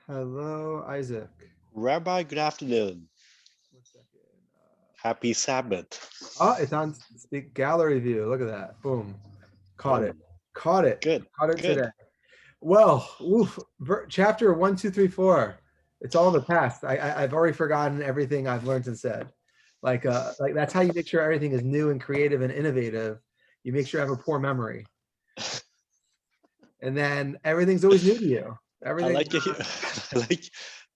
Hello, Isaac. Rabbi, good afternoon. 1 second. Happy Sabbath. Oh, it's on Speak Gallery View. Look at that. Boom. Caught it. Boom. Caught it. Good, Caught it today. good. Well, chapter 1, 2, 3, 4. It's all in the past. I've already forgotten everything I've learned and said. Like that's how you make sure everything is new and creative and innovative. You make sure you have a poor memory, and then everything's always new to you. I Everything. like your I like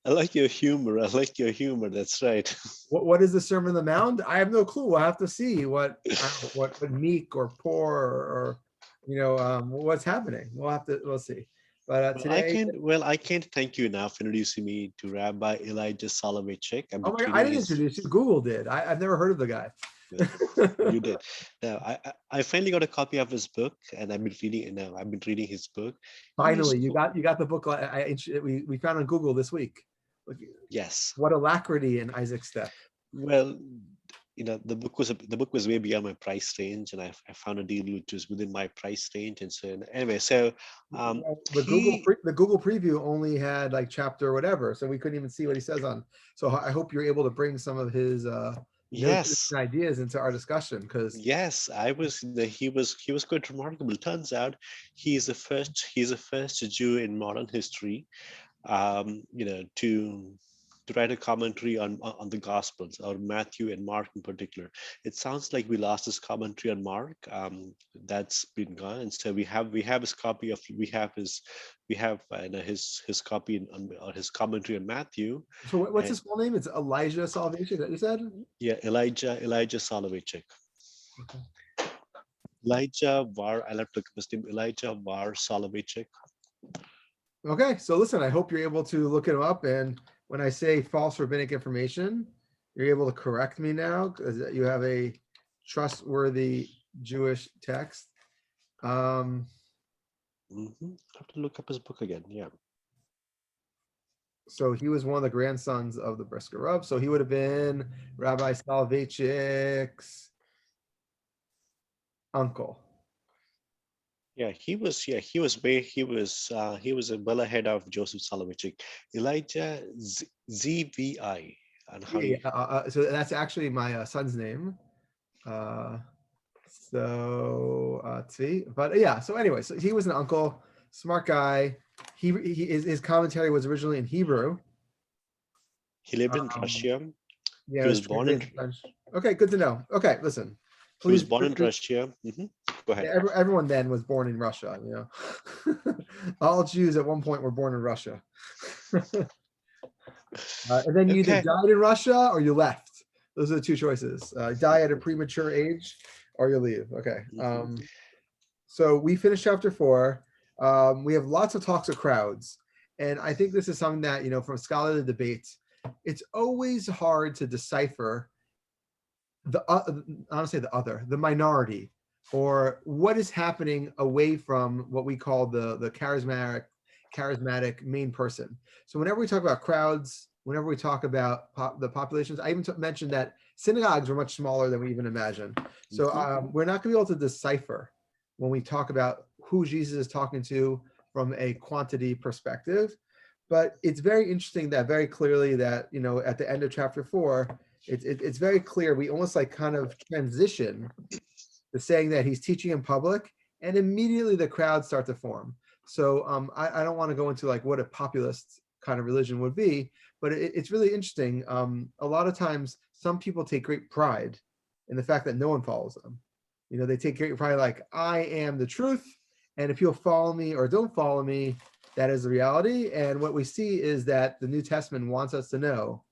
I like your humor. I like your humor. That's right. What is the Sermon on the Mount? I have no clue. We'll have to see what meek or poor or what's happening. We'll see. But today, I can't thank you enough for introducing me to Rabbi Elijah Soloveitchik. I've oh been my God, I reading didn't his introduce you. Google did. I've never heard of the guy. you did. Now I finally got a copy of his book and I've been reading his book. He's Finally, you got the book. We found on Google this week. Look, yes. what alacrity in Isaac's step. Well, the book was way beyond my price range, and I found a deal which was within my price range. And so anyway, so Well, he the Google preview only had like chapter whatever, so we couldn't even see what he says on. So I hope you're able to bring some of his notes yes, and ideas into our discussion because yes, I was he was quite remarkable. Turns out he's the first Jew in modern history to write a commentary on the Gospels, or Matthew and Mark in particular. It sounds like we lost his commentary on Mark. That's been gone, and so we have his copy of we have his copy or his commentary on Matthew, so. What's and his full name? It's Elijah Salvation. That you said? yeah, Elijah Soloveitchik. Okay. Elijah Var, I love to look up his name, Elijah Var Soloveitchik. Okay. So listen, I hope you're able to look him up, and when I say false rabbinic information, you're able to correct me now because you have a trustworthy Jewish text. Um, I have to look up his book again. Yeah. so he was one of the grandsons of the Brisker Rub. So he would have been Rabbi Soloveitchik's uncle. He was well ahead of Joseph Soloveitchik. Elijah ZVI. And how do Yeah, you so that's actually my son's name. Uh, Tzvi. But yeah, so anyway, so he was an uncle, smart guy. His commentary was originally in Hebrew. he lived in Um, Russia. yeah, He it was was born in translated to French. Okay, good to know. Okay, listen, he was please, born in Russia. Go ahead. everyone then was born in Russia. All Jews at one point were born in Russia, and then you either Okay. died in Russia or you left. Those are the two choices: die at a premature age or you leave. Okay. Mhm. So we finished chapter 4. We have lots of talks of crowds, and I think this is something that from scholarly debates, it's always hard to decipher the honestly the minority, or what is happening away from what we call the charismatic main person. So whenever we talk about crowds, whenever we talk about the populations, I even mentioned that synagogues were much smaller than we even imagine. So Mhm. we're not going to be able to decipher when we talk about who Jesus is talking to from a quantity perspective. But it's very interesting that very clearly that at the end of chapter 4, it's very clear. We almost like kind of transition to saying that he's teaching in public, and immediately the crowds start to form. So I don't want to go into like what a populist kind of religion would be, but it's really interesting. A lot of times, some people take great pride in the fact that no one follows them. They take great pride, like I am the truth, and if you'll follow me or don't follow me, that is the reality. And what we see is that the New Testament wants us to know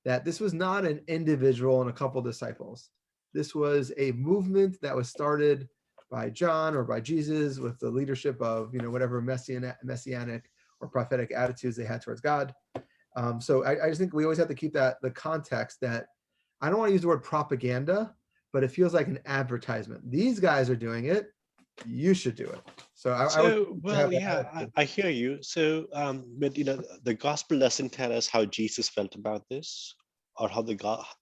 that this was not an individual and a couple disciples. This was a movement that was started by John or by Jesus with the leadership of whatever messianic or prophetic attitudes they had towards God. So I just think we always have to keep that the context that I don't want to use the word propaganda, but it feels like an advertisement. These guys are doing it. You should do it. So I would So, have well, that yeah, attitude. I hear you. So, but the gospel doesn't tell us how Jesus felt about this. or how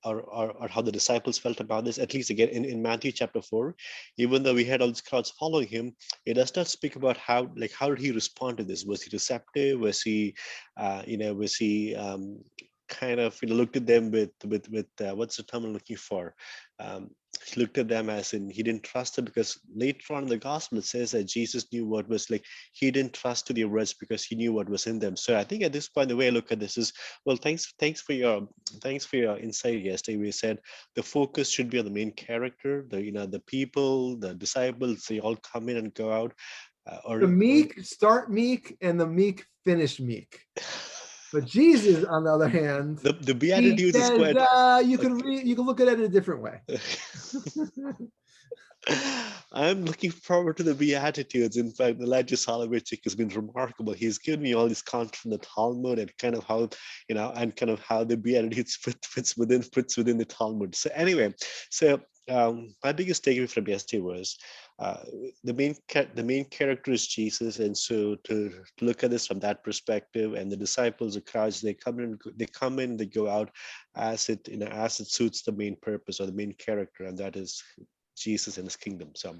or how the disciples felt about this. At least again in Matthew chapter 4, even though we had all these crowds following him, it does not speak about how did he respond to this. Was he receptive? Was he was he kind of looked at them with what's the term I'm looking for? He looked at them as in he didn't trust them, because later on in the gospel it says that Jesus knew what was like, he didn't trust to their words because he knew what was in them. So I think at this point the way I look at this is, well, thanks for your insight yesterday. We said the focus should be on the main character, the people, the disciples, they all come in and go out, The meek start meek and the meek finish meek. But Jesus, on the other hand, the Beatitudes says, is quite. you can look at it in a different way. I'm looking forward to the Beatitudes. In fact, Elijah Soloveitchik has been remarkable. He's given me all this content from the Talmud and kind of how, how the Beatitudes fits within the Talmud. So anyway, my biggest takeaway from yesterday was the main character is Jesus, and so to look at this from that perspective, and the disciples, the crowds, they come in, they go out as it suits the main purpose or the main character, and that is Jesus and his kingdom. So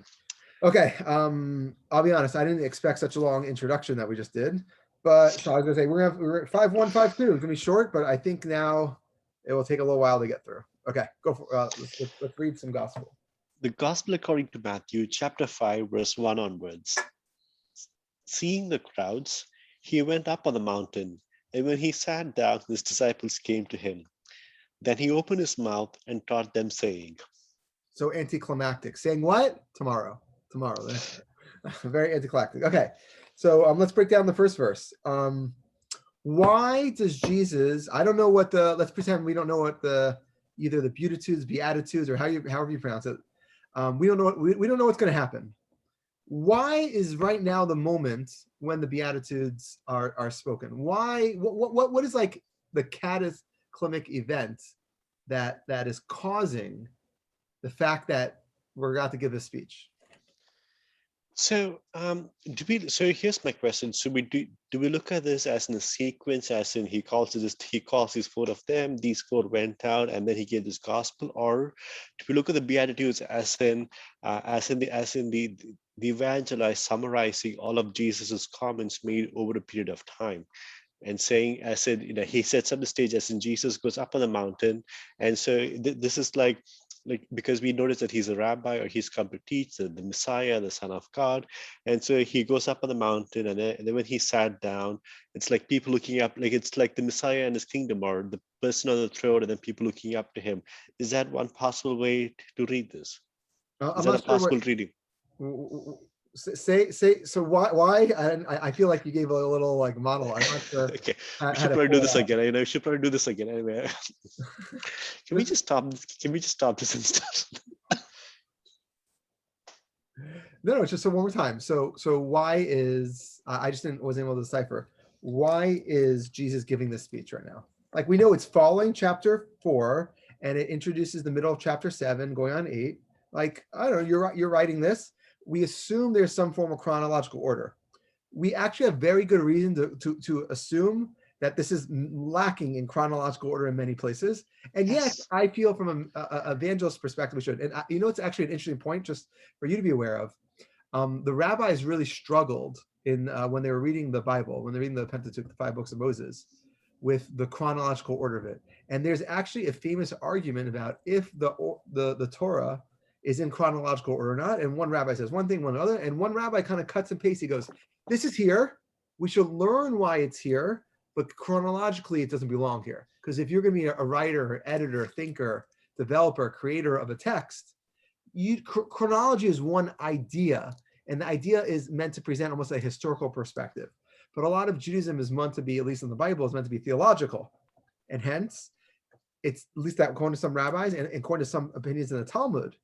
okay, I'll be honest, I didn't expect such a long introduction that we just did, but so I was gonna say we're 5-1, 5-2. It's gonna be short, but I think now it will take a little while to get through. Okay, go for let's read some gospel. The gospel according to Matthew chapter 5 verse 1 onwards. Seeing the crowds, he went up on the mountain, and when he sat down, his disciples came to him. Then he opened his mouth and taught them, saying. So anticlimactic. Saying what? Tomorrow. Very anticlimactic. Okay, so let's break down the first verse. Why does Jesus? I don't know what let's pretend we don't know what either the Beatitudes, or however you pronounce it. We don't know we don't know what's going to happen. Why is right now the moment when the Beatitudes are spoken? Why? What is like the cataclysmic event that is causing the fact that we're about to give a speech? So, so here's my question. So do we look at this as in a sequence, as in he calls these four of them, these four went out, and then he gave this gospel, or do we look at the Beatitudes as in the evangelized summarizing all of Jesus's comments made over a period of time? And saying, as in, he sets up the stage as in Jesus goes up on the mountain, and so this is like because we notice that he's a rabbi, or he's come to teach the Messiah, the Son of God, and so he goes up on the mountain, and then when he sat down, it's like people looking up, like it's like the Messiah and his kingdom, or the person on the throne, and then people looking up to him. Is that one possible way to read this? Is that a possible reading? Say so why I feel like you gave a little like model. I'm not sure. Okay, we should probably do this again. I know we should probably do this again anyway. Can we just stop this instead? No, it's just one more time. So why is I just wasn't able to decipher why is Jesus giving this speech right now? Like, we know it's following chapter 4, and it introduces the middle of chapter 7 going on 8. Like, I don't know, you're writing this. We assume there's some form of chronological order. We actually have very good reason to assume that this is lacking in chronological order in many places. And yet, I feel from an evangelist perspective, we should. And it's actually an interesting point just for you to be aware of. The rabbis really struggled in when they were reading the Bible, when they're reading the Pentateuch, the 5 books of Moses, with the chronological order of it. And there's actually a famous argument about if the Torah is in chronological order or not. And one rabbi says one thing, one other, and one rabbi kind of cuts and pastes. He goes, this is here. We should learn why it's here, but chronologically it doesn't belong here. Because if you're going to be a writer, editor, thinker, developer, creator of a text, chronology is one idea, and the idea is meant to present almost a historical perspective. But a lot of Judaism is meant to be, at least in the Bible, is meant to be theological. And hence, it's at least that according to some rabbis and according to some opinions in the Talmud,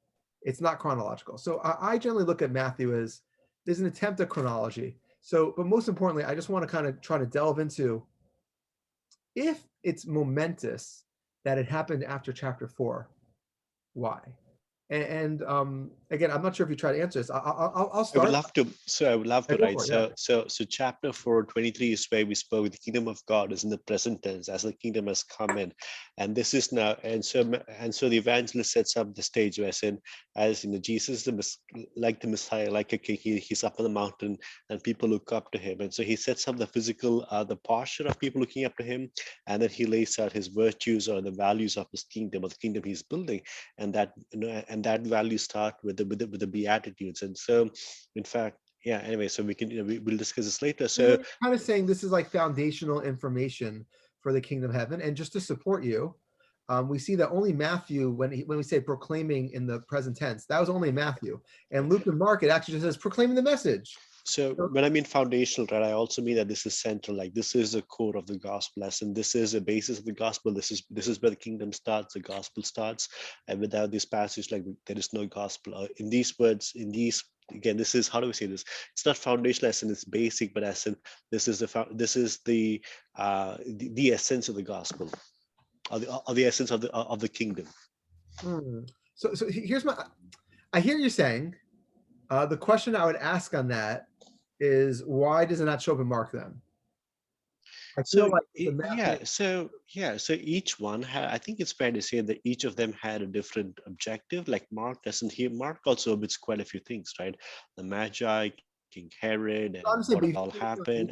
it's not chronological. So I generally look at Matthew as there's an attempt at chronology. So, but most importantly, I just want to kind of try to delve into if it's momentous that it happened after chapter 4, why? And again, I'm not sure if you try to answer this. I'll I would start. love to. So I would love Yeah, to, go right? for it, yeah. So chapter 4:23 is where we spoke. The kingdom of God is in the present tense, as the kingdom has come in, and this is now. And so the evangelist sets up the stage where saying, as you know, Jesus, like the Messiah, like a king, he's up on the mountain, and people look up to him. And so he sets up the physical, the posture of people looking up to him, and then he lays out his virtues or the values of his kingdom, or the kingdom he's building, and that and that value start with the Beatitudes. And so in fact, yeah, anyway, so we can, we'll discuss this later. So you're So kind of saying this is like foundational information for the kingdom of heaven. And just to support you, we see that only Matthew, when we say proclaiming in the present tense, that was only Matthew. And Luke and Mark, it actually just says proclaiming the message. so So, when I mean foundational, right, I also mean that this is central, like this is the core of the gospel lesson. This is a basis of the gospel. This is where the kingdom starts, the gospel starts. And without this passage, like there is no gospel. In these words, in these, again, this is, how do we say this? It's not foundational as in it's basic, but as in this is the essence of the gospel, or the essence of the kingdom. hmm. So here's I hear you saying, the question I would ask on that is why does it not show up in Mark then? I So feel like the Matthew, so each one had, I think it's fair to say that each of them had a different objective. Like Mark doesn't hear, Mark also omits quite a few things, right? The Magi, King Herod, and honestly, what but all happened.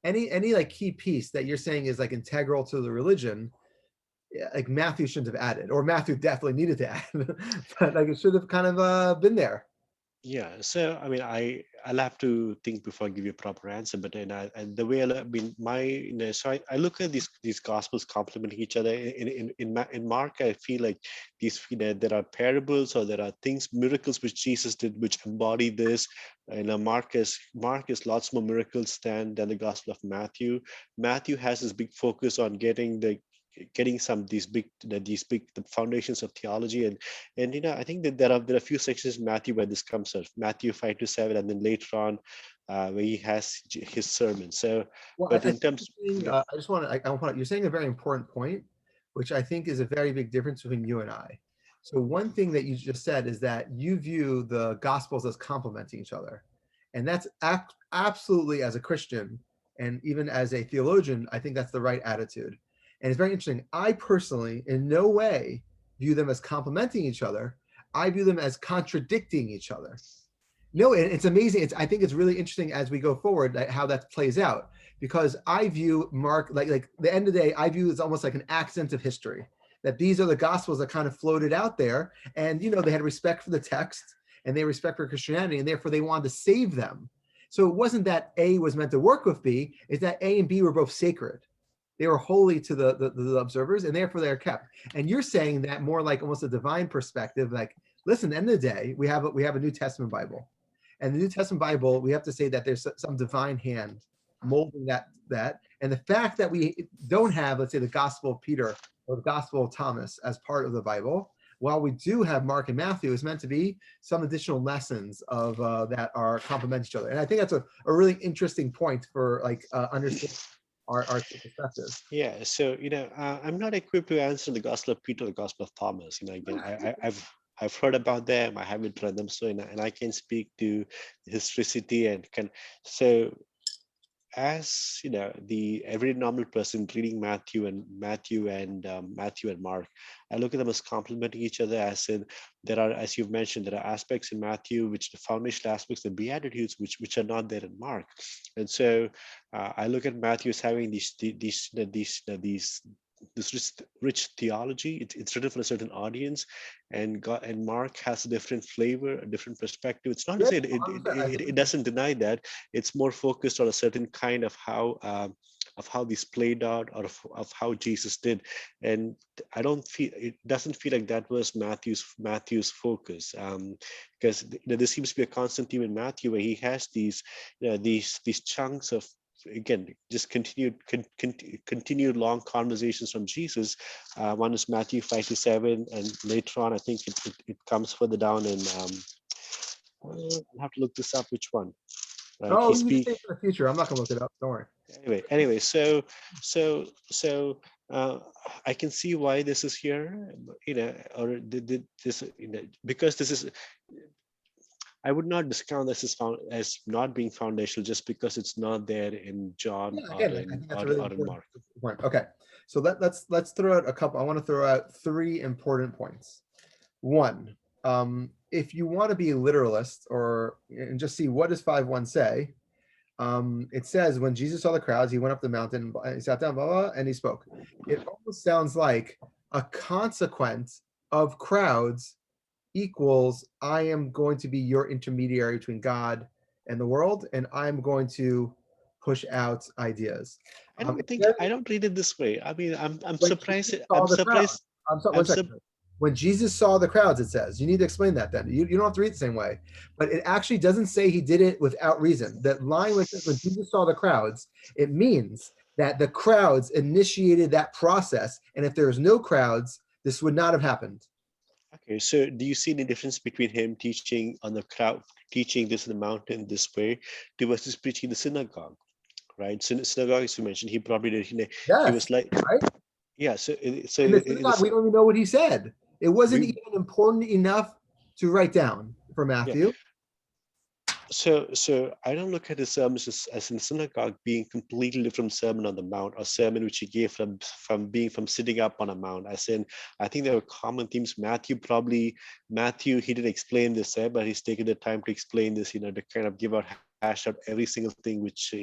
any like key piece that you're saying is like integral to the religion, yeah, like Matthew shouldn't have added, or Matthew definitely needed to add, but like it should have kind of been there. Yeah, so I mean, I'll have to think before I give you a proper answer. But then and the way I mean, so I look at these gospels complementing each other. In Mark, I feel like there are parables, or there are things, miracles which Jesus did, which embody this. Mark is lots more miracles than the Gospel of Matthew. Matthew has this big focus on getting some these big the foundations of theology. And I think that there are a few sections in Matthew where this comes up, Matthew 5 to 7, and then later on where he has his sermon. So, Well, but I in think terms, yeah. I just want to, you're saying a very important point, which I think is a very big difference between you and I. So one thing that you just said is that you view the gospels as complementing each other. And that's absolutely, as a Christian and even as a theologian, I think that's the right attitude. And it's very interesting. I personally, in no way, view them as complementing each other. I view them as contradicting each other. No, it's amazing. I think it's really interesting as we go forward how that plays out, because I view Mark like the end of the day, I view it's almost like an accident of history, that these are the gospels that kind of floated out there, and they had respect for the text and they respect for Christianity, and therefore they wanted to save them. So it wasn't that A was meant to work with B; it's that A and B were both sacred. They were holy to the observers, and therefore they're kept. And you're saying that more like almost a divine perspective, like, listen, at the end of the day, we have a New Testament Bible. And the New Testament Bible, we have to say that there's some divine hand molding that. And the fact that we don't have, let's say, the Gospel of Peter or the Gospel of Thomas as part of the Bible, while we do have Mark and Matthew, is meant to be some additional lessons of that are complement each other. And I think that's a really interesting point for like understanding our perspective. Yeah, so I'm not equipped to answer the Gospel of Peter, the Gospel of Thomas. Again, I've heard about them. I haven't read them, so and I can speak to historicity and can. So as the every normal person reading Matthew and Mark, I look at them as complementing each other. As in, there are, as you've mentioned, there are aspects in Matthew which the foundational aspects, the Beatitudes, which are not there in Mark. And so I look at Matthew as having this rich theology. It's written for a certain audience, and God and Mark has a different flavor, a different perspective. It's not to Yeah, say it doesn't deny that. It's more focused on a certain kind of how this played out, or of how Jesus did. And it doesn't feel like that was Matthew's focus, because there seems to be a constant theme in Matthew where he has these chunks of, again, just continued long conversations from Jesus. One is Matthew 5 to 7, and later on, I think it comes further down in. I'll have to look this up. Which one? Right? He oh, you can speak say for the future. I'm not gonna look it up. Don't worry. anyway. So I can see why this is here, or this, because this is. I would not discount this as found as not being foundational just because it's not there in John Yeah, or again, like, I in think that's a really or in important Mark. point. Okay, so let's throw out a couple. I want to throw out three important points. One, if you want to be a literalist or and just see what does 5:1 say, it says when Jesus saw the crowds, he went up the mountain, he sat down, blah, blah, blah, and he spoke. It almost sounds like a consequence of crowds equals I am going to be your intermediary between God and the world, and I'm going to push out ideas. I don't read it this way. I mean, I'm When surprised. Jesus saw the crowd, I'm sorry, one I'm second. sur- When Jesus saw the crowds, it says, you need to explain that then. You don't have to read it the same way. But it actually doesn't say he did it without reason. That line which says when Jesus saw the crowds, it means that the crowds initiated that process. And if there was no crowds, this would not have happened. Okay, so do you see any difference between him teaching on the crowd, teaching this in the mountain this way, to versus preaching in the synagogue, right? Synagogue, as you mentioned, he probably did. He Yes, was like, right? yeah. In the synagogue, we don't even know what he said. It wasn't we even important enough to write down for yeah. Matthew. So I don't look at his sermons as in synagogue being completely different sermon on the mount or sermon which he gave from sitting up on a mount. As in, I think there were common themes. Matthew he didn't explain this there, but he's taken the time to explain this, to kind of give out hash out every single thing which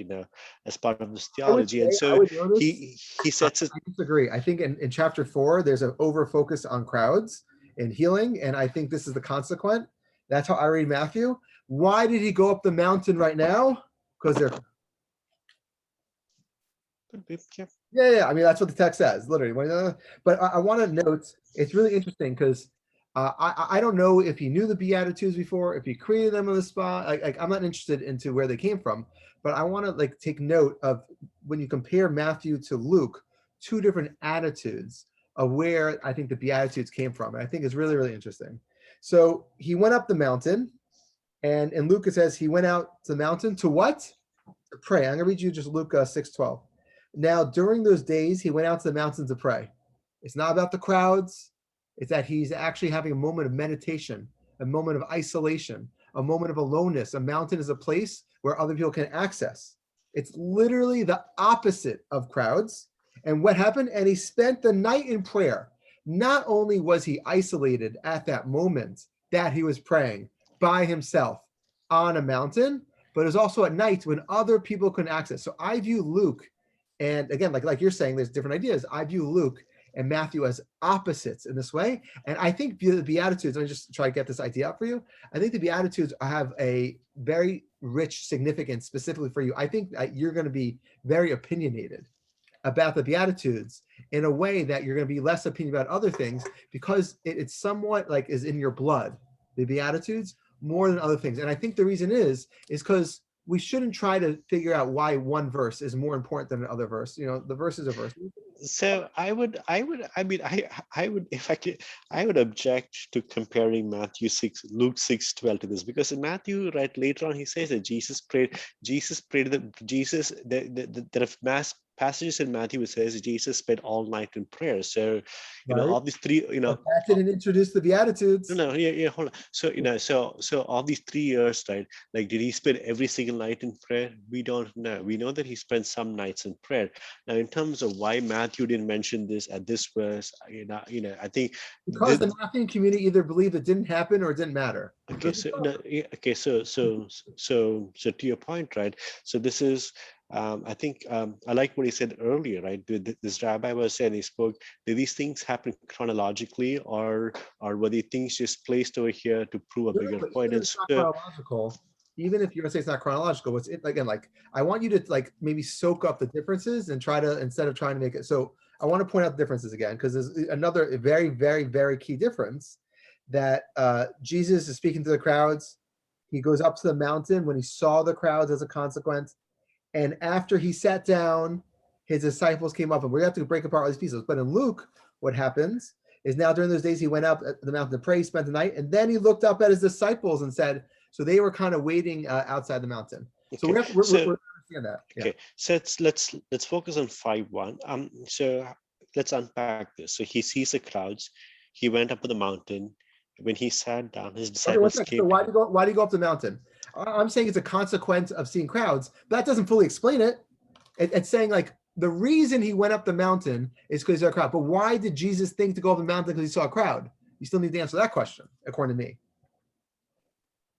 as part of his I would theology. say, And I so would notice, he sets it. I disagree. I think in chapter 4, there's an over focus on crowds and healing. And I think this is the consequent. That's how I read Matthew. Why did he go up the mountain right now? Because they're, Yeah. yeah. I mean, that's what the text says, literally. But I want to note, it's really interesting because I don't know if he knew the Beatitudes before, if he created them on the spot. I'm not interested into where they came from, but I want to take note of when you compare Matthew to Luke, two different attitudes of where I think the Beatitudes came from. And I think it's really, really interesting. So he went up the mountain, and in Luke it says he went out to the mountain to what? To pray. I'm going to read you just Luke 6:12. Now, during those days, he went out to the mountains to pray. It's not about the crowds. It's that he's actually having a moment of meditation, a moment of isolation, a moment of aloneness. A mountain is a place where other people can access. It's literally the opposite of crowds. And what happened? And he spent the night in prayer. Not only was he isolated at that moment that he was praying by himself on a mountain, but it was also at night when other people couldn't access. So I view Luke, and again, like you're saying, there's different ideas. I view Luke and Matthew as opposites in this way. And I think the Beatitudes, let me just try to get this idea out for you. I think the Beatitudes have a very rich significance specifically for you. I think that you're going to be very opinionated about the Beatitudes in a way that you're going to be less opinion about other things because it's somewhat like is in your blood, the Beatitudes, more than other things. And I think the reason is because we shouldn't try to figure out why one verse is more important than another verse. The verse is a verse. So I mean, I would, if I could, I would object to comparing Matthew 6, Luke 6:12 to this, because in Matthew, right, later on, he says that Jesus prayed, there are mass passages in Matthew which says Jesus spent all night in prayer. So, Right. all these three, But that didn't introduce the Beatitudes. no, yeah, hold on. So, so all these 3 years, right? Like, did he spend every single night in prayer? We don't know. We know that he spent some nights in prayer. Now, in terms of why Matthew didn't mention this at this verse, I think Because the Matthean community either believed it didn't happen or it didn't matter. okay, so so to your point, right? So this is, I think I like what he said earlier, right? This rabbi was saying, he spoke, did these things happen chronologically, or were they things just placed over here to prove a bigger point? Even if And it's not so, chronological, even if you're gonna say it's not chronological, what's it again? Like I want you to maybe soak up the differences and try to instead of trying to make it. So I want to point out the differences again because there's another very, very, very key difference that Jesus is speaking to the crowds. He goes up to the mountain when he saw the crowds as a consequence, and after he sat down, his disciples came up, and we have to break apart all these pieces. But in Luke, what happens is now during those days he went up the mountain to pray, spent the night, and then he looked up at his disciples and said, so they were kind of waiting outside the mountain. So okay, we're understand that. Yeah. okay, so let's focus on 5:1. So let's unpack this. So he sees the crowds. He went up to the mountain. When he sat down, his Okay, one disciples second. came So to him. why do you go up the mountain? I'm saying it's a consequence of seeing crowds, but that doesn't fully explain it. It's saying like the reason he went up the mountain is because he saw a crowd. But why did Jesus think to go up the mountain because he saw a crowd? You still need to answer that question, according to me.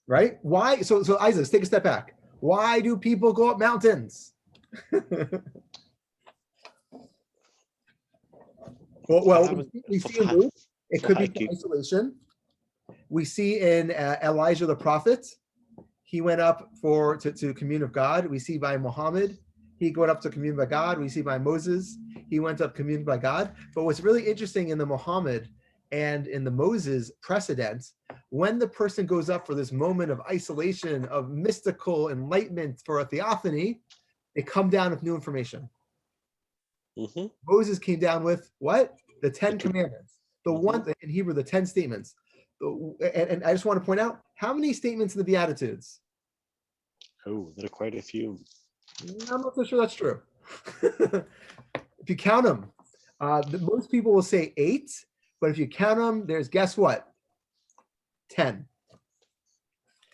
Right? Why? So Isaac, let's take a step back. Why do people go up mountains? we see in Luke, it could be for isolation. We see in Elijah the prophet, he went up to commune with God. We see by Muhammad, he went up to commune by God. We see by Moses, he went up commune by God. But what's really interesting in the Muhammad and in the Moses precedent, when the person goes up for this moment of isolation, of mystical enlightenment for a theophany, they come down with new information. Mm-hmm. Moses came down with what? The 10 commandments. The one in Hebrew, the 10 statements. And I just want to point out, how many statements in the Beatitudes? Oh, there are quite a few. I'm not so sure that's true. If you count them, most people will say 8, but if you count them, there's, guess what? 10.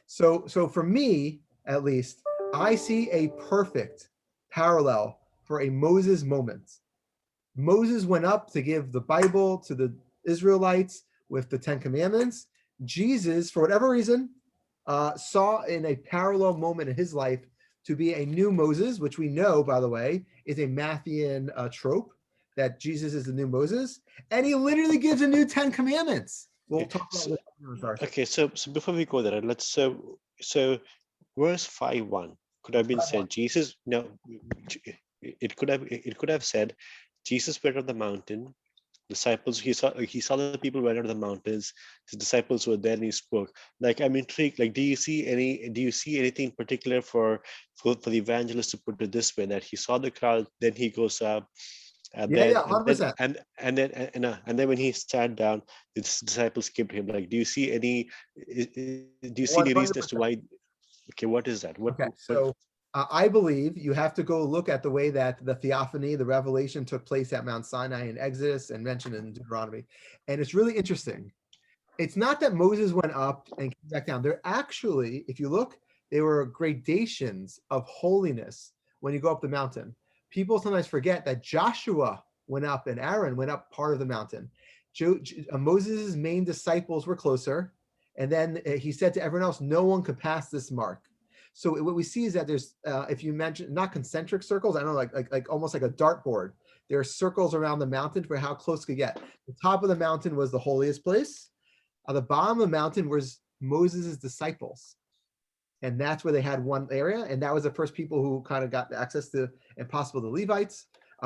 So for me, at least, I see a perfect parallel for a Moses moment. Moses went up to give the Bible to the Israelites with the 10 commandments. Jesus, for whatever reason, saw in a parallel moment in his life to be a new Moses, which we know, by the way, is a Matthean trope, that Jesus is the new Moses. And he literally gives a new 10 commandments. We'll talk about this. Okay, so before we go there, let's so verse 5:1 could have been said Jesus. No, it could have said Jesus went up the mountain. Disciples, he saw the people went out of the mountains. His disciples were there, and he spoke. Like, I'm intrigued. Like, do you see anything particular for the evangelist to put it this way, that he saw the crowd, then he goes up, and then 100%. And then when he sat down, his disciples came to him. Like, do you see any reason as to why? Okay, what is that? I believe you have to go look at the way that the theophany, the revelation, took place at Mount Sinai in Exodus and mentioned in Deuteronomy. And it's really interesting. It's not that Moses went up and came back down. There actually, if you look, there were gradations of holiness when you go up the mountain. People sometimes forget that Joshua went up and Aaron went up part of the mountain. Moses' main disciples were closer. And then he said to everyone else, no one could pass this mark. So what we see is that there's, if you mention, not concentric circles, I don't know, like almost like a dartboard. There are circles around the mountain for how close to get. The top of the mountain was the holiest place. At the bottom of the mountain was Moses' disciples. And that's where they had one area. And that was the first people who kind of got access to, and possible the Levites.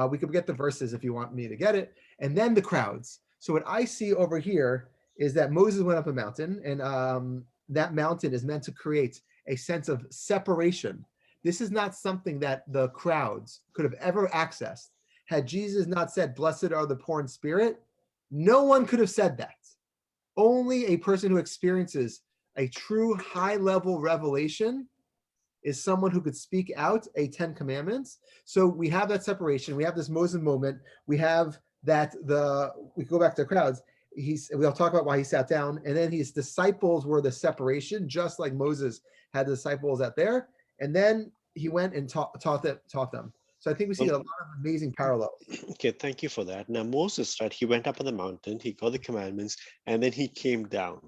We could get the verses if you want me to get it. And then the crowds. So what I see over here is that Moses went up a mountain, and that mountain is meant to create a sense of separation. This is not something that the crowds could have ever accessed. Had Jesus not said, blessed are the poor in spirit, no one could have said that. Only a person who experiences a true high-level revelation is someone who could speak out a 10 commandments. So we have separation. We have this Moses moment. We have that we go back to the crowds. We'll talk about why he sat down, and then his disciples were the separation, just like Moses had the disciples out there, and then he went and taught them. So I think we see a lot of amazing parallels. Okay, thank you for that. Now Moses, right? He went up on the mountain, he got the commandments, and then he came down.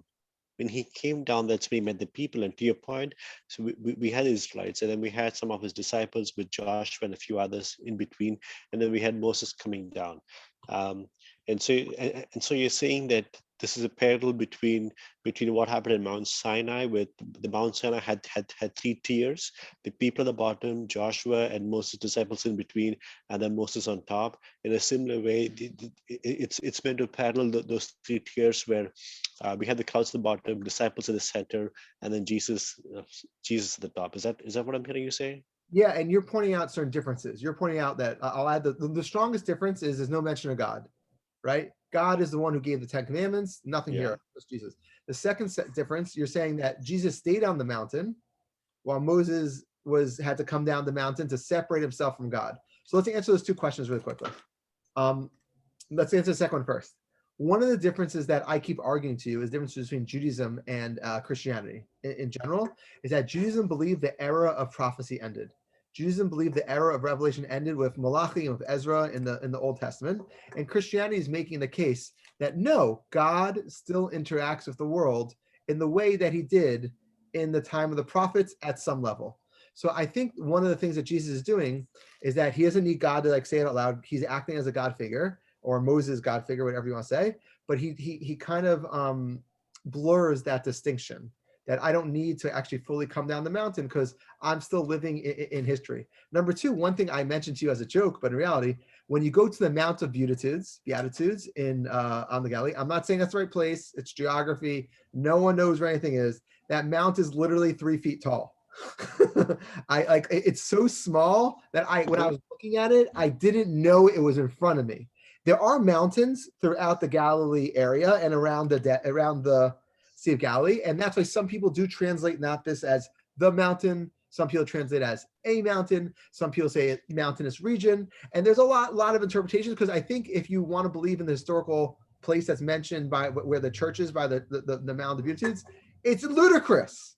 When he came down, that's when he met the people. And to your point, so we had the Israelites, and then we had some of his disciples with Joshua and a few others in between, and then we had Moses coming down. And so you're saying that this is a parallel between what happened in Mount Sinai, with the Mount Sinai had 3 tiers: the people at the bottom, Joshua and Moses' disciples in between, and then Moses on top. In a similar way, it's meant to parallel those 3 tiers, where we had the crowds at the bottom, disciples at the center, and then Jesus at the top. Is that what I'm hearing you say? Yeah, and you're pointing out certain differences. You're pointing out that I'll add the strongest difference is there's no mention of God, right? God is the one who gave the 10 commandments. Nothing here, just Jesus. The second difference, you're saying that Jesus stayed on the mountain while Moses had to come down the mountain to separate himself from God. So let's answer those 2 questions really quickly. let's answer the second one first. One of the differences that I keep arguing to you is the difference between Judaism and Christianity in general is that Judaism believed the era of prophecy ended. Judaism believed the era of revelation ended with Malachi and with Ezra in the Old Testament, and Christianity is making the case that no, God still interacts with the world in the way that he did in the time of the prophets at some level. So I think one of the things that Jesus is doing is that he doesn't need God to like say it out loud. He's acting as a God figure or Moses God figure, whatever you want to say. But he kind of blurs that distinction that I don't need to actually fully come down the mountain because I'm still living in history. Number two, one thing I mentioned to you as a joke, but in reality, when you go to the Mount of Beatitudes in on the Galilee, I'm not saying that's the right place. It's geography. No one knows where anything is. That mount is literally 3 feet tall. I like it's so small that when I was looking at it, I didn't know it was in front of me. There are mountains throughout the Galilee area and around the Sea of Galilee, and that's why some people do translate not this as the mountain. Some people translate it as a mountain. Some people say mountainous region, and there's a lot of interpretations because I think if you want to believe in the historical place that's mentioned by where the church is by the Mount of the Beatitudes, it's ludicrous,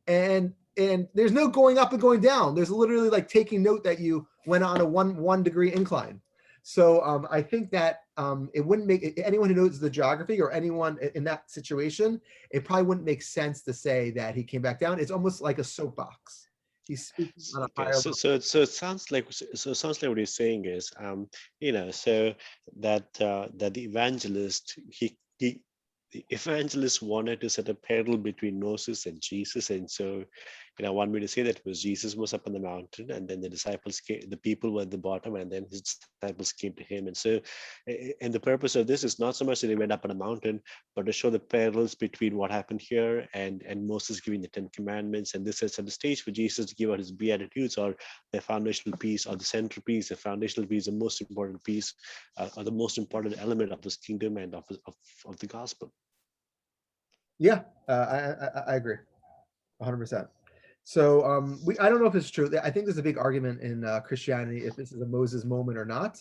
and there's no going up and going down. There's literally like taking note that you went on a one degree incline. So I think that it wouldn't make anyone who knows the geography or anyone in that situation, it probably wouldn't make sense to say that he came back down. It's almost like a soapbox. He's speaking on a higher level. So it sounds like what he's saying is so that the evangelist wanted to set a parallel between Moses and Jesus, and so one way to say that was Jesus was up on the mountain, and then the people were at the bottom, and then his disciples came to him, and so and the purpose of this is not so much that they went up on a mountain, but to show the parallels between what happened here and Moses giving the 10 Commandments, and this sets up the stage for Jesus to give out his Beatitudes, or the foundational piece, or the centerpiece, the foundational piece, the most important piece, or the most important element of this kingdom and of the gospel. Yeah, I agree, 100%. So I don't know if it's true. I think there's a big argument in Christianity if this is a Moses moment or not.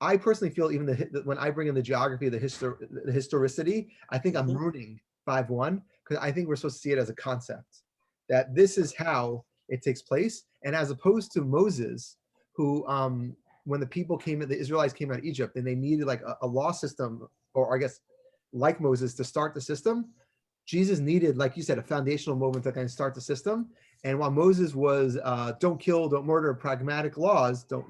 I personally feel even when I bring in the geography, the historicity, I think I'm ruining 5:1 because I think we're supposed to see it as a concept that this is how it takes place, and as opposed to Moses, who when the Israelites came out of Egypt, and they needed like a law system, or I guess like Moses to start the system. Jesus needed, like you said, a foundational moment to kind of start the system. And while Moses was don't kill, don't murder, pragmatic laws, don't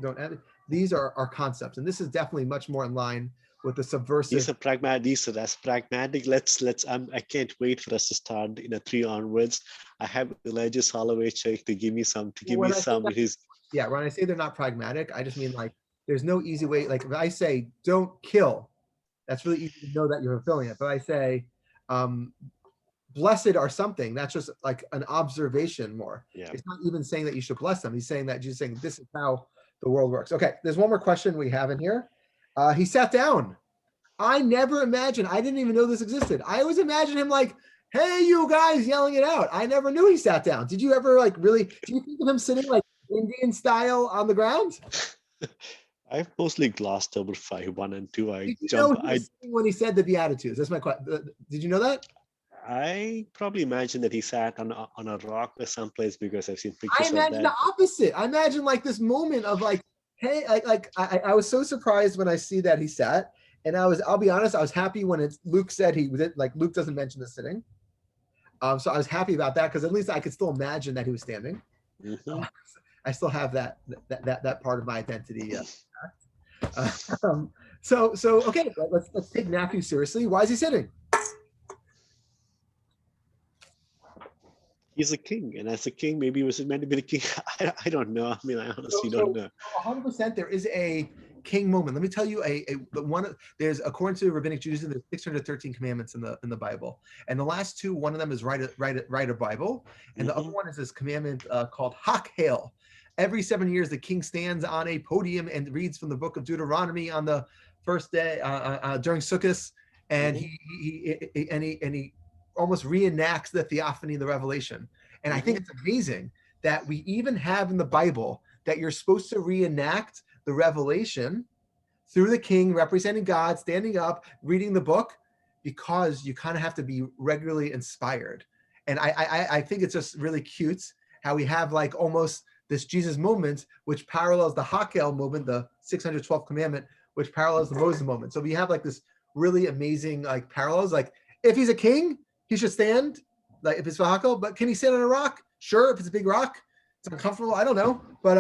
these are concepts. And this is definitely much more in line with the subversive. These are pragmatic. These are as pragmatic. Let's. I can't wait for us to start 3 onwards. I have Elijah Soloveitchik to give me some. When I say they're not pragmatic, I just mean like there's no easy way. Like if I say don't kill, that's really easy to know that you're fulfilling it. But I say blessed are something, that's just like an observation more. Yeah. It's not even saying that you should bless them. He's saying that Jesus saying this is how the world works. Okay, there's one more question we have in here. He sat down. I never imagined, I didn't even know this existed. I always imagined him like, hey, you guys, yelling it out. I never knew he sat down. Did you ever do you think of him sitting like Indian style on the ground? I've mostly glossed over 5, 1, and 2. When he said the Beatitudes. That's my question. Did you know that? I probably imagine that he sat on a rock or someplace because I've seen pictures of that. I imagine the opposite. I imagine like this moment of like, hey, I was so surprised when I see that he sat, and I'll be honest, I was happy when Luke said he was like Luke doesn't mention the sitting. So I was happy about that because at least I could still imagine that he was standing. Mm-hmm. I still have that part of my identity. So okay, let's take Matthew seriously. Why is he sitting? He's a king, and as a king, maybe he was meant to be the king. I don't know. I mean, I honestly don't know. 100%, there is a king moment. Let me tell you there's, according to rabbinic Judaism, there's 613 commandments in the Bible, and the last 2, one of them is write a Bible, and the other one is this commandment called Hak Hail. Every 7 years, the king stands on a podium and reads from the book of Deuteronomy on the first day during Sukkot, and he almost reenacts the theophany, the revelation. And I think it's amazing that we even have in the Bible that you're supposed to reenact the revelation through the king, representing God, standing up, reading the book, because you kind of have to be regularly inspired. And I think it's just really cute how we have like almost this Jesus moment, which parallels the Hakel movement, the 612th commandment, which parallels the Moses moment. So we have like this really amazing like parallels. Like if he's a king, he should stand. Like if it's Hakel, but can he stand on a rock? Sure, if it's a big rock, it's uncomfortable. I don't know. But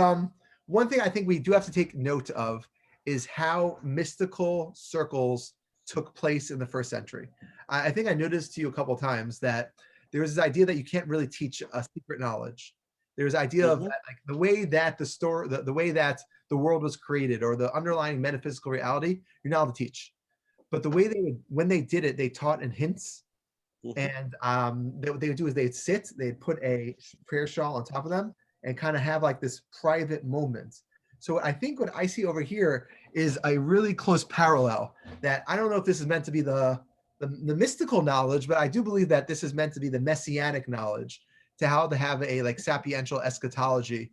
one thing I think we do have to take note of is how mystical circles took place in the first century. I think I noticed to you a couple of times that there was this idea that you can't really teach a secret knowledge. There's idea of that, like the way that the story, the way that the world was created, or the underlying metaphysical reality, you're not allowed to teach. But the way when they did it, they taught in hints. And what they would do is they'd sit, they'd put a prayer shawl on top of them, and kind of have like this private moment. So I think what I see over here is a really close parallel that I don't know if this is meant to be the mystical knowledge, but I do believe that this is meant to be the messianic knowledge, to how to have a like sapiential eschatology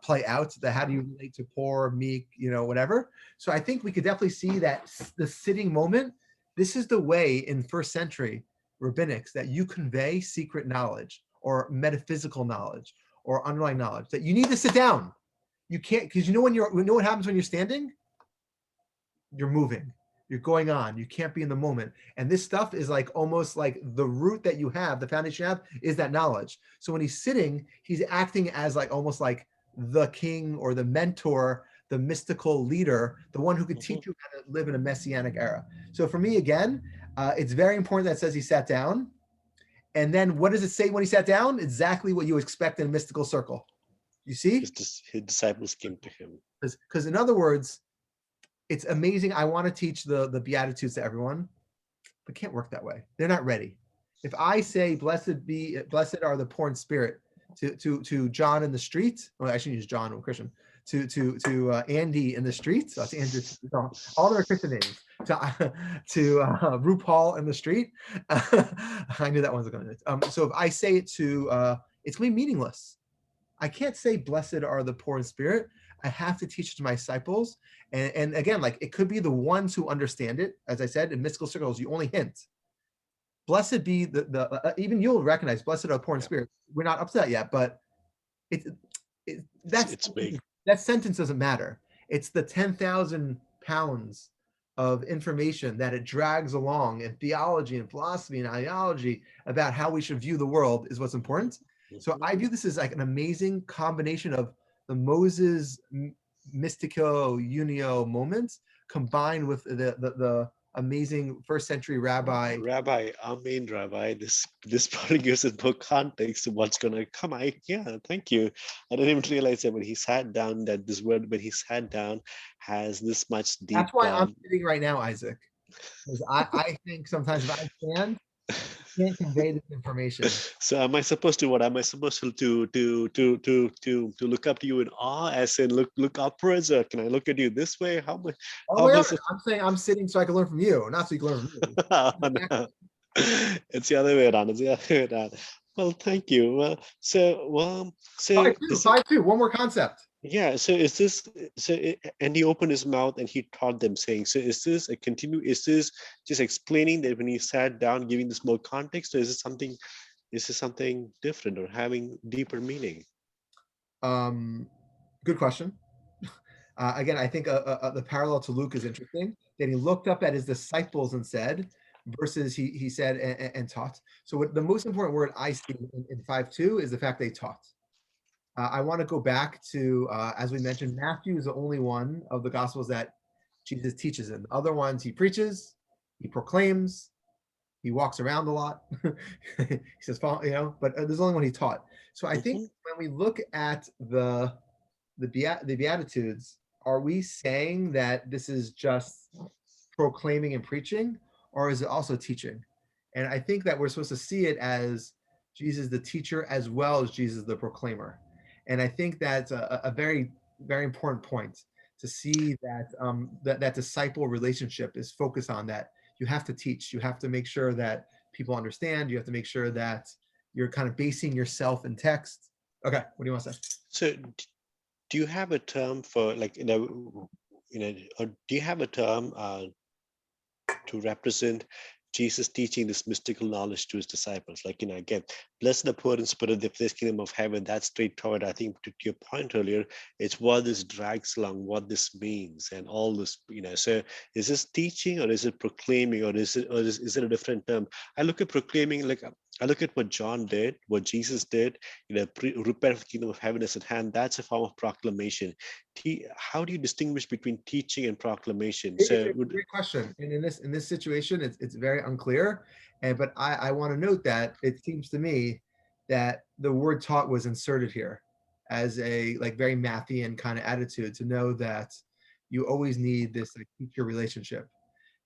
play out, that how do you relate to poor, meek, whatever. So I think we could definitely see that the sitting moment, this is the way in first century rabbinics that you convey secret knowledge or metaphysical knowledge or underlying knowledge, that you need to sit down. You can't, because when what happens when you're standing? You're moving, you're going on, you can't be in the moment. And this stuff is like almost like the root that you have, the foundation you have is that knowledge. So when he's sitting, he's acting as like almost like the king or the mentor, the mystical leader, the one who could teach you how to live in a messianic era. So for me, again, it's very important that it says he sat down. And then what does it say when he sat down? Exactly what you expect in a mystical circle. You see? His disciples came to him. Because in other words, it's amazing. I want to teach the Beatitudes to everyone, but can't work that way. They're not ready. If I say, blessed are the poor in spirit to John in the street, well, I shouldn't use John, I'm a Christian, to Andy in the street, so that's Andrew, all their Christian names, to RuPaul in the street. I knew that one was going to. So if I say it to, it's going to be meaningless. I can't say blessed are the poor in spirit. I have to teach it to my disciples. And again, like it could be the ones who understand it. As I said, in mystical circles, you only hint. Blessed be even you'll recognize blessed are the poor in spirit. We're not up to that yet, but it's big. That sentence doesn't matter. It's the 10,000 pounds of information that it drags along in theology and philosophy and ideology about how we should view the world is what's important. So I view this as like an amazing combination of the Moses mystico unio moments combined with the amazing first century rabbi. This probably gives us more context to what's going to come. Thank you. I didn't even realize that when he sat down, that this word when he sat down has this much deep. That's why I'm sitting right now, Isaac, because I think sometimes if I stand, can't convey this information. So am I supposed to look up to you in awe, as in look upwards, or can I look at you this way? How much? I'm saying I'm sitting so I can learn from you, not so you can learn from me. No. It's the other way around. Well, thank you. Side two. One more concept. Yeah. So is this and he opened his mouth and he taught them, saying, so is this a continue? Is this just explaining that when he sat down, giving this more context, or is this something different or having deeper meaning? Good question. Again, I think the parallel to Luke is interesting, that he looked up at his disciples and said, versus he said and taught. So the most important word I see in 5:2 is the fact they taught. I want to go back to, as we mentioned, Matthew is the only one of the Gospels that Jesus teaches in. The other ones he preaches, he proclaims, he walks around a lot. He says, but there's only one he taught. So I think when we look at the Beatitudes, are we saying that this is just proclaiming and preaching, or is it also teaching? And I think that we're supposed to see it as Jesus the teacher as well as Jesus the proclaimer. And I think that's a very, very important point, to see that that disciple relationship is focused on that. You have to teach. You have to make sure that people understand. You have to make sure that you're kind of basing yourself in text. Okay, what do you want to say? So do you have a term for, like, or do you have a term to represent Jesus teaching this mystical knowledge to his disciples? Like, again, blessed the poor in spirit, the this kingdom of heaven. That's straightforward. I think to your point earlier, it's what this drags along, what this means, and all this. So is this teaching, or is it proclaiming, or is it a different term? I look at proclaiming like. I look at what John did, what Jesus did, repent, the kingdom of heaven is at hand. That's a form of proclamation. How do you distinguish between teaching and proclamation? It's a So, great question, and in this situation, it's very unclear. But I want to note that it seems to me that the word taught was inserted here as a like very Matthean kind of attitude to know that you always need this like teacher relationship.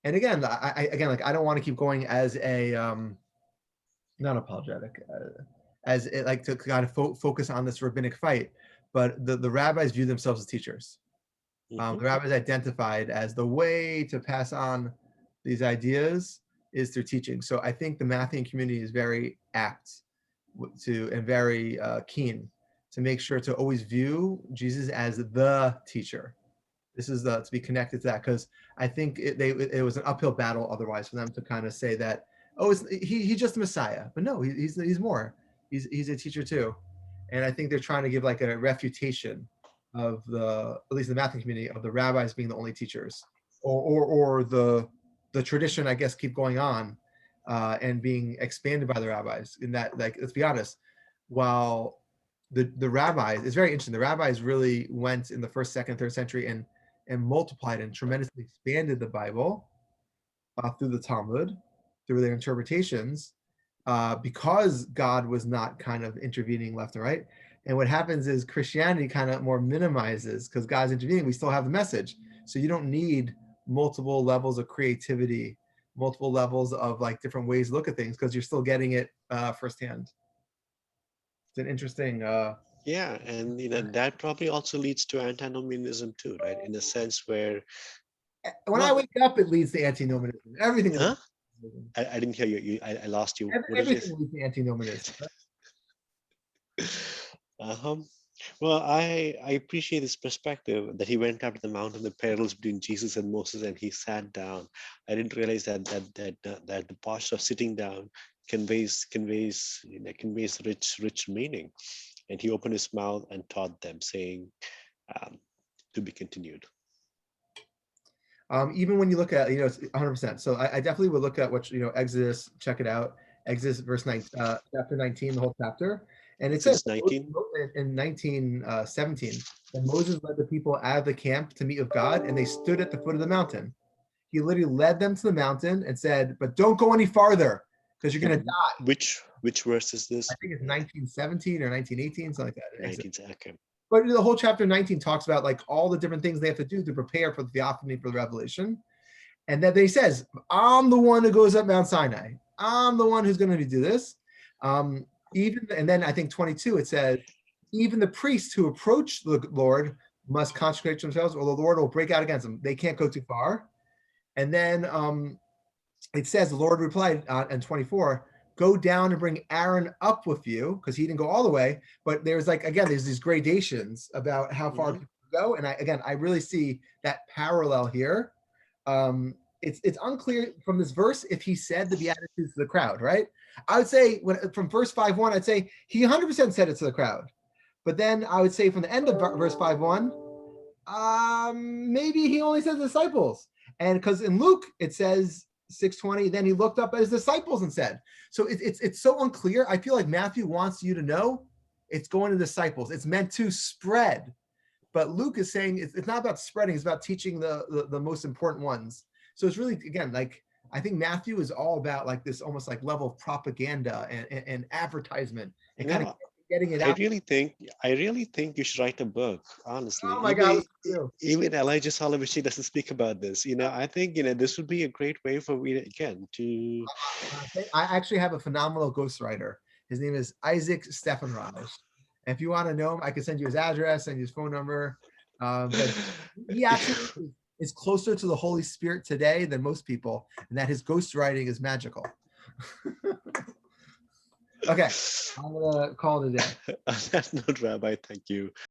And again, again like I don't want to keep going as a not apologetic, as it, like to kind of focus on this rabbinic fight, but the rabbis view themselves as teachers. The rabbis identified as the way to pass on these ideas is through teaching. So I think the Matthean community is very apt to and very keen to make sure to always view Jesus as the teacher. This is to be connected to that, because I think it was an uphill battle otherwise for them to kind of say that, oh, he's just a Messiah, but no, he's more. He's a teacher too, and I think they're trying to give like a refutation of at least the Matthew community, of the rabbis being the only teachers, or the tradition, I guess, keep going on and being expanded by the rabbis. In that, like, let's be honest, while the rabbis, it's very interesting. The rabbis really went in the first, second, third century and multiplied and tremendously expanded the Bible through the Talmud, through their interpretations, because God was not kind of intervening left and right. And what happens is Christianity kind of more minimizes, because God's intervening, we still have the message. So you don't need multiple levels of creativity, multiple levels of like different ways to look at things, because you're still getting it firsthand. It's an interesting. Yeah, and that probably also leads to antinomianism too, right? In a sense where, When I well, wake up, it leads to antinomianism. Everything huh? leads. I didn't hear you. I lost you. What did you Everything say? leads to antinomianism. Uh-huh. Well, I appreciate this perspective that he went up to the mountain, the parallels between Jesus and Moses, and he sat down. I didn't realize that the posture of sitting down conveys rich meaning. And he opened his mouth and taught them, saying, um, "To be continued." Even when you look at, it's 100%. So I definitely would look at what, Exodus, check it out. Exodus verse 9, chapter 19, the whole chapter. And it says Exodus 19. in 19:17, that Moses led the people out of the camp to meet with God, and they stood at the foot of the mountain. He literally led them to the mountain and said, but don't go any farther, because you're going to die. Which verse is this? I think it's 19:17 or 19:18, something like that. 19. Okay. But the whole chapter 19 talks about like all the different things they have to do to prepare for the theophany, for the revelation. And then he says, I'm the one who goes up Mount Sinai. I'm the one who's going to do this. And then I think 22, it says, even the priests who approach the Lord must consecrate themselves, or the Lord will break out against them. They can't go too far. And then it says, the Lord replied in 24, go down and bring Aaron up with you, because he didn't go all the way. But there's there's these gradations about how far people go. And I really see that parallel here. It's unclear from this verse if he said the Beatitudes to the crowd, right? I would say from verse 5:1, I'd say he 100% said it to the crowd. But then I would say from the end of verse 5:1, maybe he only said the disciples. And because in Luke, it says 6:20, then he looked up at his disciples and said. So it's so unclear. I feel like Matthew wants you to know it's going to disciples. It's meant to spread. But Luke is saying it's not about spreading, it's about teaching the most important ones. So it's really, again, like, I think Matthew is all about like this almost like level of propaganda and advertisement and kind of getting it I out. really think you should write a book, honestly. Oh my God, Even Elijah Soloveitch doesn't speak about this. I think this would be a great way for me again to. I actually have a phenomenal ghostwriter. His name is Isaac Stefanraj. If you want to know him, I can send you his address and his phone number. But he actually is closer to the Holy Spirit today than most people, and that his ghostwriting is magical. Okay, I'm gonna call it a day. On that note, Rabbi, thank you.